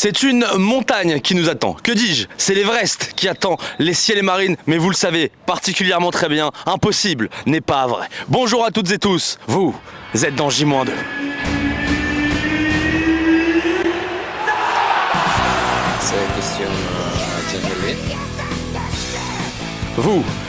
C'est une montagne qui nous attend. Que dis-je? C'est l'Everest qui attend les ciels et marines. Mais vous le savez particulièrement très bien, impossible n'est pas vrai. Bonjour à toutes et tous, vous êtes dans J-2. C'est une question générale.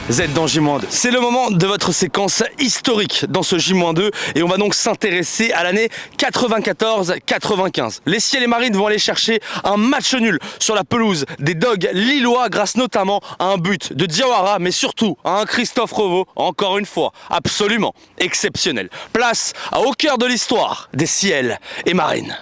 Vous êtes dans J-2. C'est le moment de votre séquence historique dans ce J-2 et on va donc s'intéresser à l'année 94-95. Les ciels et marines vont aller chercher un match nul sur la pelouse des Dogs lillois grâce notamment à un but de Diawara mais surtout à un Christophe Revaux, encore une fois, absolument exceptionnel. Place au cœur de l'histoire des ciels et marines.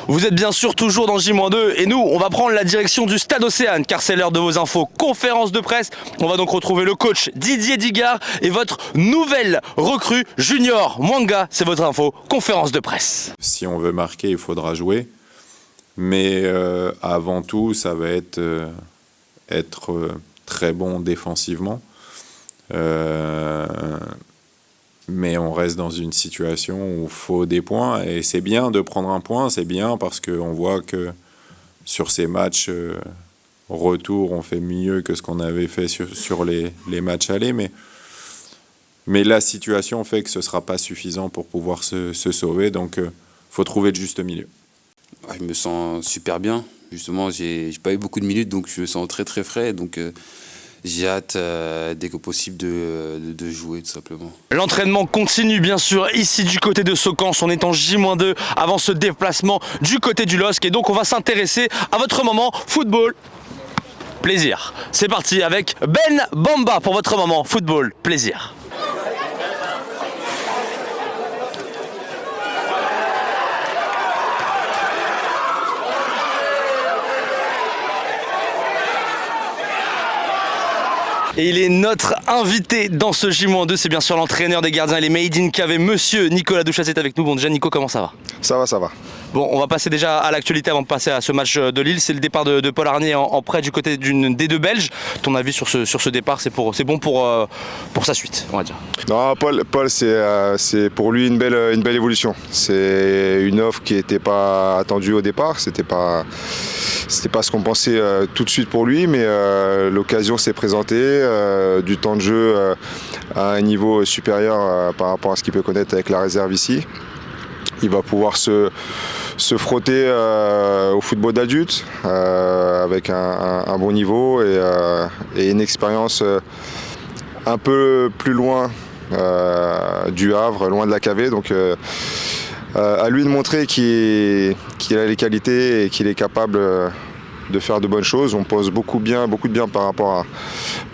Vous êtes bien sûr toujours dans J-2 et nous, on va prendre la direction du Stade Océane car c'est l'heure de vos infos conférence de presse. On va donc retrouver le coach Didier Digard et votre nouvelle recrue Junior Mwanga. C'est votre info conférence de presse. Si on veut marquer, il faudra jouer. Mais avant tout, ça va être très bon défensivement. Mais on reste dans une situation où il faut des points et c'est bien de prendre un point, c'est bien parce qu'on voit que sur ces matchs retour, on fait mieux que ce qu'on avait fait sur les matchs allés, mais la situation fait que ce ne sera pas suffisant pour pouvoir se sauver, donc il faut trouver le juste milieu. Je me sens super bien, justement j'ai pas eu beaucoup de minutes donc je me sens très très frais, donc j'ai hâte dès que possible de jouer tout simplement. L'entraînement continue bien sûr ici du côté de Socance. On est en J-2 avant ce déplacement du côté du LOSC et donc on va s'intéresser à votre moment football plaisir. C'est parti avec Ben Bamba pour votre moment football plaisir. Et il est notre invité dans ce J-2, c'est bien sûr l'entraîneur des gardiens et les Made in KV, monsieur Nicolas Douchas est avec nous. Bon déjà Nico, comment ça va? Ça va. Bon, on va passer déjà à l'actualité avant de passer à ce match de Lille. C'est le départ de Paul Arnier en prêt du côté des deux Belges. Ton avis sur ce départ, c'est bon pour sa suite, on va dire? Non, Paul c'est pour lui une belle évolution. C'est une offre qui n'était pas attendue au départ. C'était pas ce qu'on pensait tout de suite pour lui, mais l'occasion s'est présentée. Du temps de jeu à un niveau supérieur par rapport à ce qu'il peut connaître avec la réserve ici. Il va pouvoir se frotter au football d'adulte avec un bon niveau et une expérience un peu plus loin du Havre, loin de la KV. Donc à lui de montrer qu'il a les qualités et qu'il est capable de faire de bonnes choses. On pose beaucoup de bien par rapport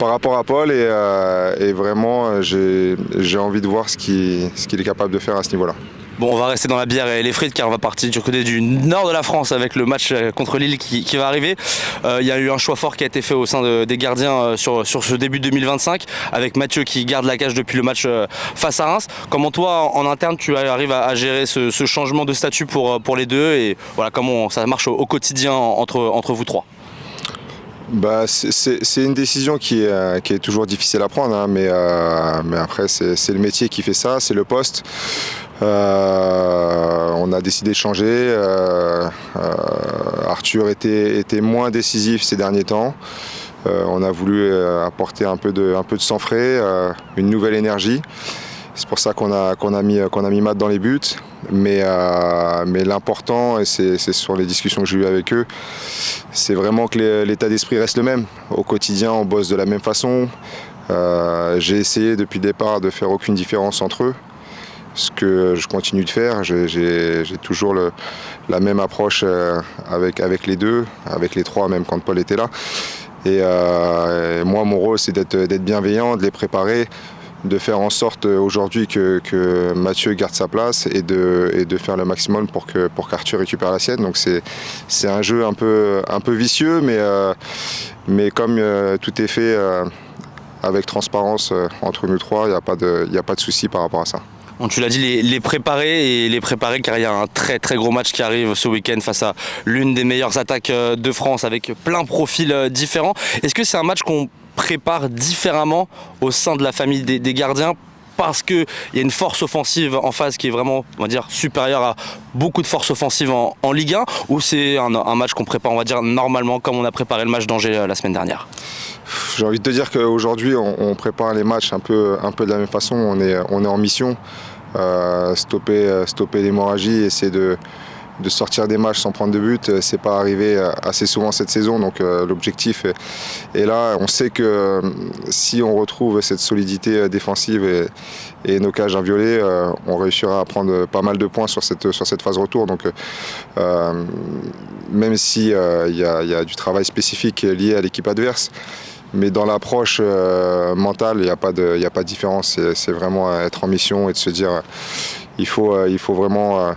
à Paul et vraiment j'ai envie de voir ce qu'il est capable de faire à ce niveau-là. Bon, on va rester dans la bière et les frites car on va partir du côté du nord de la France avec le match contre Lille qui va arriver. Il y a eu un choix fort qui a été fait au sein des gardiens sur ce début 2025 avec Mathieu qui garde la cage depuis le match face à Reims. Comment toi, en interne, tu arrives à gérer ce changement de statut pour les deux et voilà comment ça marche au quotidien entre vous trois? Bah, c'est une décision qui est toujours difficile à prendre, hein, mais après c'est le métier qui fait ça, c'est le poste. On a décidé de changer Arthur était moins décisif ces derniers temps. On a voulu apporter un peu de sang frais, une nouvelle énergie. C'est pour ça qu'on a mis Matt dans les buts. Mais l'important, et c'est sur les discussions que j'ai eues avec eux, c'est vraiment que l'état d'esprit reste le même. Au quotidien, on bosse de la même façon. J'ai essayé depuis le départ de faire aucune différence entre eux. Ce que je continue de faire, j'ai toujours la même approche avec les deux, avec les trois, même quand Paul était là. Et moi, mon rôle, c'est d'être bienveillant, de les préparer, de faire en sorte aujourd'hui que Mathieu garde sa place et de faire le maximum pour qu'Arthur récupère la sienne. Donc c'est un jeu un peu vicieux, mais comme tout est fait avec transparence entre nous trois, il n'y a pas de souci par rapport à ça. Bon, tu l'as dit, les préparer car il y a un très très gros match qui arrive ce week-end face à l'une des meilleures attaques de France avec plein de profils différents. Est-ce que c'est un match qu'on prépare différemment au sein de la famille des gardiens parce qu'il y a une force offensive en face qui est vraiment, on va dire, supérieure à beaucoup de forces offensives en Ligue 1, ou c'est un match qu'on prépare, on va dire, normalement comme on a préparé le match d'Angers la semaine dernière? J'ai envie de te dire qu'aujourd'hui on prépare les matchs un peu de la même façon. On est en mission, stopper l'hémorragie, essayer de sortir des matchs sans prendre de but. C'est pas arrivé assez souvent cette saison, donc l'objectif est là. On sait que si on retrouve cette solidité défensive et nos cages inviolées, on réussira à prendre pas mal de points sur cette phase retour. Donc même si il y a du travail spécifique lié à l'équipe adverse, mais dans l'approche mentale, il n'y a pas de différence. C'est vraiment être en mission et de se dire il faut vraiment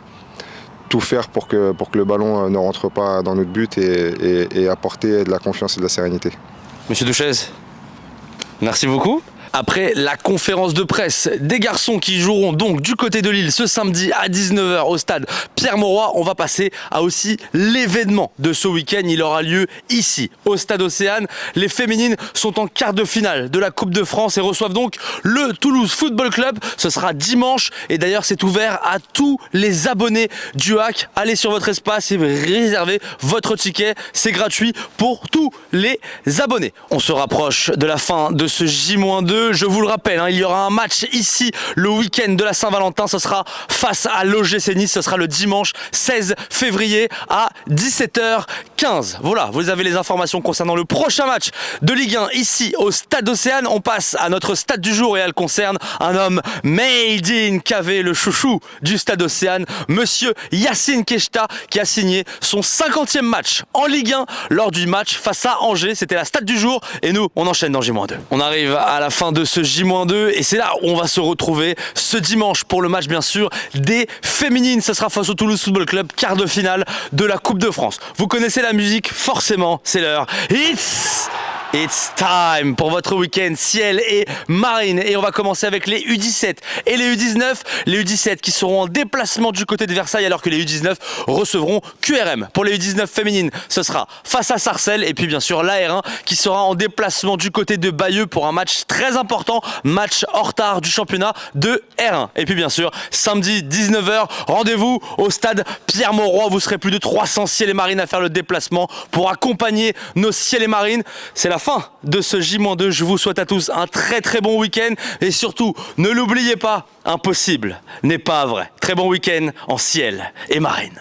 tout faire pour que le ballon ne rentre pas dans notre but et apporter de la confiance et de la sérénité. Monsieur Douchez, merci beaucoup. Après la conférence de presse des garçons qui joueront donc du côté de Lille ce samedi à 19h au stade Pierre-Mauroy, on va passer à aussi l'événement de ce week-end. Il aura lieu ici, au stade Océane. Les féminines sont en quart de finale de la Coupe de France et reçoivent donc le Toulouse Football Club. Ce sera dimanche et d'ailleurs c'est ouvert à tous les abonnés du HAC. Allez sur votre espace et réservez votre ticket. C'est gratuit pour tous les abonnés. On se rapproche de la fin de ce J-2. Je vous le rappelle, il y aura un match ici le week-end de la Saint-Valentin. Ce sera face à l'OGC Nice. Ce sera le dimanche 16 février à 17h15. Voilà, vous avez les informations concernant le prochain match de Ligue 1 ici au stade Océane. On passe à notre stade du jour et elle concerne un homme made in KV, le chouchou du stade Océane, monsieur Yacine Keshta, qui a signé son 50e match en Ligue 1 lors du match face à Angers. C'était la stade du jour et nous, on enchaîne dans J-2. On arrive à la fin de ce J-2 et c'est là où on va se retrouver ce dimanche pour le match bien sûr des féminines. Ce sera face au Toulouse Football Club, quart de finale de la Coupe de France. Vous connaissez la musique, forcément, c'est l'heure. It's time pour votre week-end ciel et marine. Et on va commencer avec les U17 et les U19. Les U17 qui seront en déplacement du côté de Versailles alors que les U19 recevront QRM. Pour les U19 féminines, ce sera face à Sarcelles. Et puis bien sûr l'AR1 qui sera en déplacement du côté de Bayeux pour un match très important. Match en retard du championnat de R1. Et puis bien sûr, samedi 19h, rendez-vous au stade Pierre-Mauroy. Vous serez plus de 300 ciel et marines à faire le déplacement pour accompagner nos ciel et marines. C'est la fin de ce J-2. Je vous souhaite à tous un très très bon week-end et surtout ne l'oubliez pas, impossible n'est pas vrai. Très bon week-end en ciel et marine.